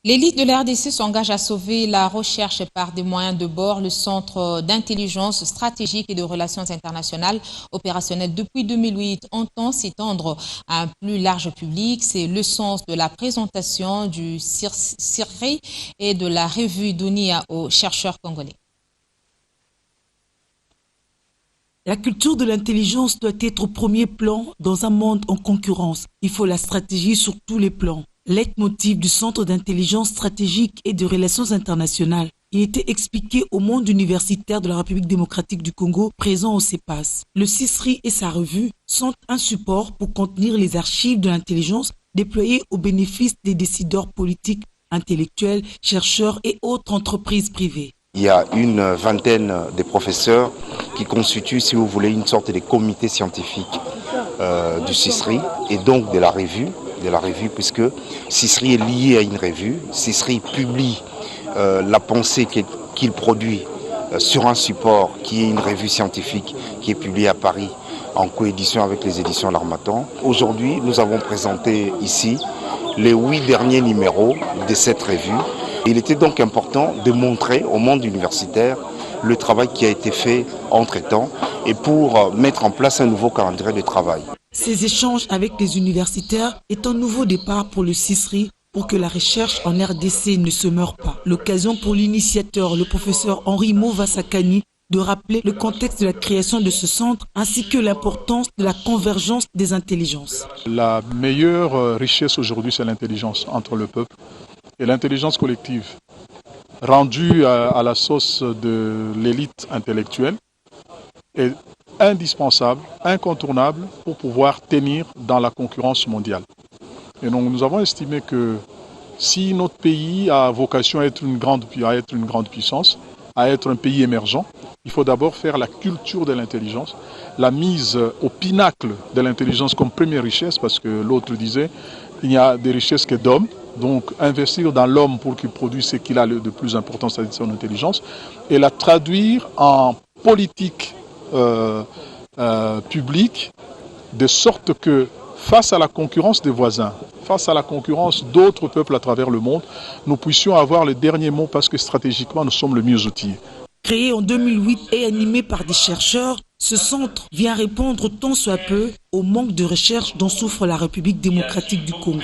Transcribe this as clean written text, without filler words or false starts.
L'élite de la RDC s'engage à sauver la recherche par des moyens de bord. Le Centre d'intelligence stratégique et de relations internationales, opérationnel depuis 2008, entend s'étendre à un plus large public. C'est le sens de la présentation du CIRRI et de la revue Dunia aux chercheurs congolais. La culture de l'intelligence doit être au premier plan dans un monde en concurrence. Il faut la stratégie sur tous les plans. Leitmotiv du Centre d'intelligence stratégique et de relations internationales. Il était expliqué au monde universitaire de la République démocratique du Congo présent au CEPAS. Le CISRI et sa revue sont un support pour contenir les archives de l'intelligence déployées au bénéfice des décideurs politiques, intellectuels, chercheurs et autres entreprises privées. Il y a une vingtaine de professeurs qui constituent, si vous voulez, une sorte de comité scientifique du CISRI et donc de la revue puisque CISRI est lié à une revue. CISRI publie la pensée qu'il produit sur un support qui est une revue scientifique qui est publiée à Paris en coédition avec les éditions L'Harmattan. Aujourd'hui, nous avons présenté ici les 8 derniers numéros de cette revue. Il était donc important de montrer au monde universitaire le travail qui a été fait entre-temps et pour mettre en place un nouveau calendrier de travail. Ces échanges avec les universitaires est un nouveau départ pour le CISRI pour que la recherche en RDC ne se meure pas. L'occasion pour l'initiateur, le professeur Henri Movasakani, de rappeler le contexte de la création de ce centre ainsi que l'importance de la convergence des intelligences. La meilleure richesse aujourd'hui, c'est l'intelligence entre le peuple et l'intelligence collective, rendue à la sauce de l'élite intellectuelle, est indispensable, incontournable pour pouvoir tenir dans la concurrence mondiale. Et donc nous avons estimé que si notre pays a vocation à être une grande puissance, à être un pays émergent, il faut d'abord faire la culture de l'intelligence, la mise au pinacle de l'intelligence comme première richesse, parce que l'autre disait, il n'y a des richesses que d'hommes, donc investir dans l'homme pour qu'il produise ce qu'il a de plus important, c'est-à-dire son intelligence, et la traduire en politique publique, de sorte que face à la concurrence des voisins, face à la concurrence d'autres peuples à travers le monde, nous puissions avoir le dernier mot parce que stratégiquement nous sommes le mieux outillés. Créé en 2008 et animé par des chercheurs, ce centre vient répondre tant soit peu au manque de recherche dont souffre la République démocratique du Congo.